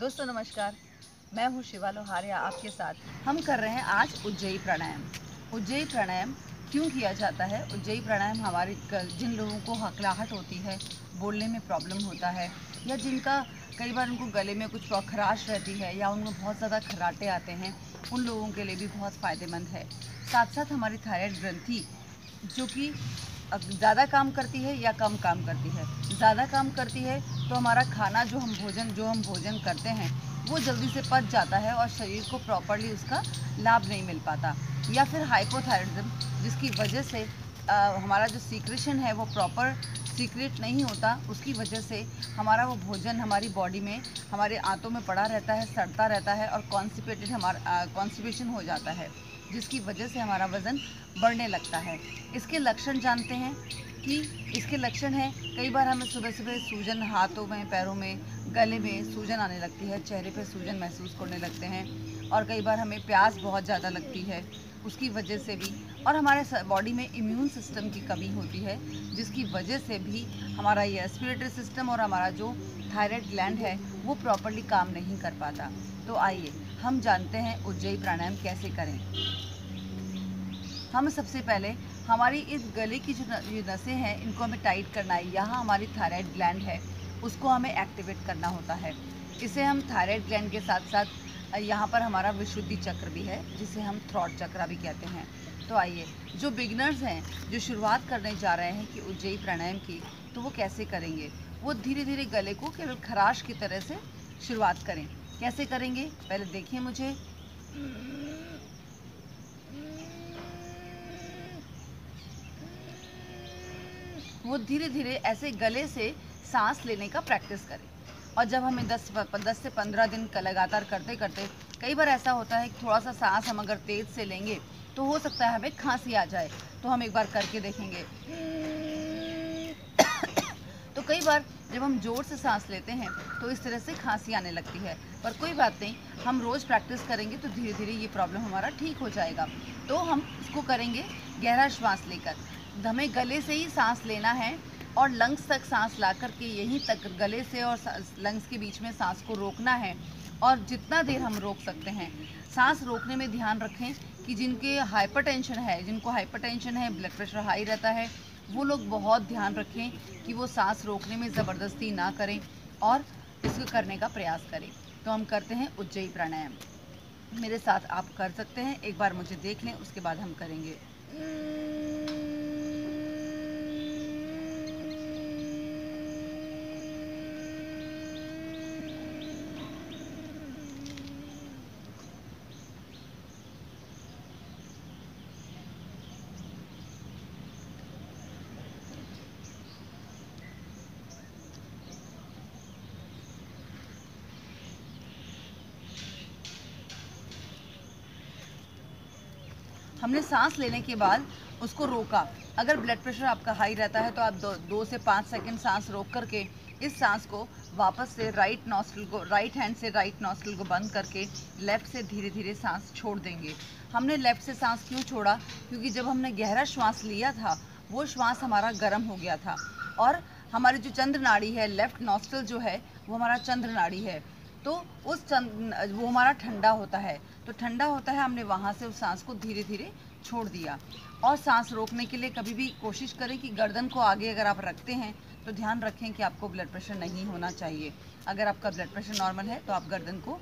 दोस्तों नमस्कार, मैं हूँ शिवा लोहारिया आपके साथ। हम कर रहे हैं आज उज्जयी प्राणायाम। उज्जयी प्राणायाम क्यों किया जाता है? उज्जयी प्राणायाम हमारे जिन लोगों को हकलाहट होती है, बोलने में प्रॉब्लम होता है, या जिनका कई बार उनको गले में कुछ खराश रहती है या उनको बहुत ज़्यादा खर्राटे आते हैं, उन लोगों के लिए भी बहुत फ़ायदेमंद है। साथ साथ हमारी थायराइड ग्रंथि जो कि ज़्यादा काम करती है या कम काम करती है। ज़्यादा काम करती है तो हमारा खाना जो हम भोजन करते हैं वो जल्दी से पच जाता है और शरीर को प्रॉपरली उसका लाभ नहीं मिल पाता। या फिर हाइपोथायराइडिज्म जिसकी वजह से हमारा जो सीक्रेशन है वो प्रॉपर सीक्रेट नहीं होता, उसकी वजह से हमारा वो भोजन हमारी बॉडी में हमारे आंतों में पड़ा रहता है, सड़ता रहता है और कॉन्स्टिपेशन हो जाता है, जिसकी वजह से हमारा वज़न बढ़ने लगता है। इसके लक्षण जानते हैं कि इसके लक्षण हैं, कई बार हमें सुबह सुबह सूजन हाथों में, पैरों में, गले में सूजन आने लगती है, चेहरे पे सूजन महसूस करने लगते हैं और कई बार हमें प्यास बहुत ज़्यादा लगती है उसकी वजह से भी, और हमारे बॉडी में इम्यून सिस्टम की कमी होती है जिसकी वजह से भी हमारा ये रेस्पिरेटरी सिस्टम और हमारा जो थायराइड ग्लैंड है वो प्रॉपरली काम नहीं कर पाता। तो आइए हम जानते हैं उज्जयी प्राणायाम कैसे करें। हम सबसे पहले हमारी इस गले की जो नसें हैं इनको हमें टाइट करना है। यहाँ हमारी थायराइड ग्लैंड है उसको हमें एक्टिवेट करना होता है। इसे हम थायराइड ग्लैंड के साथ साथ यहाँ पर हमारा विशुद्धि चक्र भी है जिसे हम थ्रॉट चक्र भी कहते हैं। तो आइए, जो बिगनर्स हैं, जो शुरुआत करने जा रहे हैं कि उज्जयी प्राणायाम की, तो वो कैसे करेंगे? वो धीरे धीरे गले को केवल खराश की तरह से शुरुआत करें। कैसे करेंगे पहले देखिए मुझे। वो धीरे धीरे ऐसे गले से सांस लेने का प्रैक्टिस करें। और जब हमें 10 से 15 दिन का लगातार करते करते कई बार ऐसा होता है कि थोड़ा सा सांस हम अगर तेज़ से लेंगे तो हो सकता है हमें खांसी आ जाए, तो हम एक बार करके देखेंगे। तो कई बार जब हम ज़ोर से सांस लेते हैं तो इस तरह से खांसी आने लगती है, पर कोई बात नहीं, हम रोज़ प्रैक्टिस करेंगे तो धीरे धीरे ये प्रॉब्लम हमारा ठीक हो जाएगा। तो हम इसको करेंगे गहरा श्वास लेकर। हमें गले से ही सांस लेना है और लंग्स तक सांस ला कर के यहीं तक गले से और लंग्स के बीच में सांस को रोकना है, और जितना देर हम रोक सकते हैं। सांस रोकने में ध्यान रखें कि जिनको हाइपरटेंशन है, ब्लड प्रेशर हाई रहता है, वो लोग बहुत ध्यान रखें कि वो सांस रोकने में ज़बरदस्ती ना करें और इसको करने का प्रयास करें। तो हम करते हैं उज्जयी प्राणायाम। मेरे साथ आप कर सकते हैं, एक बार मुझे देख लें, उसके बाद हम करेंगे। हमने सांस लेने के बाद उसको रोका। अगर ब्लड प्रेशर आपका हाई रहता है तो आप 2 से 5 सेकंड सांस रोक करके इस सांस को वापस से राइट हैंड से राइट नॉस्ट्रिल को बंद करके लेफ़्ट से धीरे धीरे सांस छोड़ देंगे। हमने लेफ़्ट से सांस क्यों छोड़ा? क्योंकि जब हमने गहरा श्वास लिया था वो श्वास हमारा गर्म हो गया था, और हमारी जो चंद्र नाड़ी है, लेफ़्ट नॉस्ट्रिल जो है वो हमारा चंद्र नाड़ी है, तो वो हमारा ठंडा होता है। तो ठंडा होता है, हमने वहाँ से उस सांस को धीरे धीरे छोड़ दिया। और सांस रोकने के लिए कभी भी कोशिश करें कि गर्दन को आगे अगर आप रखते हैं तो ध्यान रखें कि आपको ब्लड प्रेशर नहीं होना चाहिए। अगर आपका ब्लड प्रेशर नॉर्मल है तो आप गर्दन को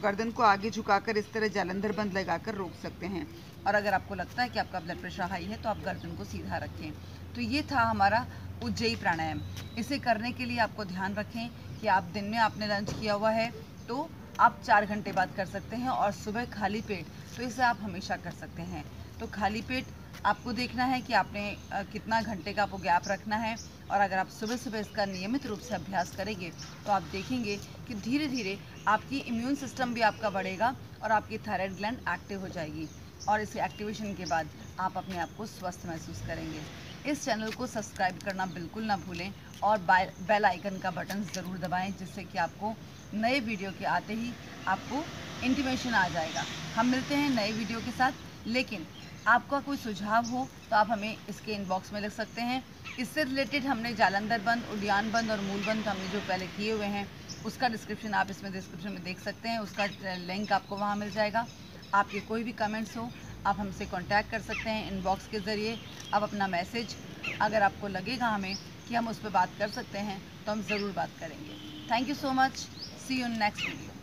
गर्दन को आगे झुकाकर इस तरह जालंधर बंद लगाकर रोक सकते हैं। और अगर आपको लगता है कि आपका ब्लड प्रेशर हाई है तो आप गर्दन को सीधा रखें। तो ये था हमारा उज्जयी प्राणायाम। इसे करने के लिए आपको ध्यान रखें कि आप दिन में आपने लंच किया हुआ है तो आप 4 घंटे बाद कर सकते हैं, और सुबह खाली पेट, तो इसे आप हमेशा कर सकते हैं। तो खाली पेट आपको देखना है कि आपने कितना घंटे का आपको गैप रखना है, और अगर आप सुबह सुबह इसका नियमित रूप से अभ्यास करेंगे तो आप देखेंगे कि धीरे धीरे आपकी इम्यून सिस्टम भी आपका बढ़ेगा और आपकी थायराइड ग्लैंड एक्टिव हो जाएगी, और इस एक्टिवेशन के बाद आप अपने आप को स्वस्थ महसूस करेंगे। इस चैनल को सब्सक्राइब करना बिल्कुल ना भूलें और बेल आइकन का बटन ज़रूर दबाएं, जिससे कि आपको नए वीडियो के आते ही आपको इंटीमेशन आ जाएगा। हम मिलते हैं नए वीडियो के साथ, लेकिन आपका कोई सुझाव हो तो आप हमें इसके इनबॉक्स में लिख सकते हैं। इससे रिलेटेड हमने जालंधर बंद, उड्डयन बंद और मूल बंद हमने जो पहले किए हुए हैं उसका डिस्क्रिप्शन आप इसमें डिस्क्रिप्शन में देख सकते हैं, उसका लिंक आपको वहाँ मिल जाएगा। आपके कोई भी कमेंट्स हो आप हमसे कांटेक्ट कर सकते हैं इनबॉक्स के ज़रिए। आप अपना मैसेज, अगर आपको लगेगा हमें कि हम उस पर बात कर सकते हैं तो हम ज़रूर बात करेंगे। Thank you so much, see you in next video.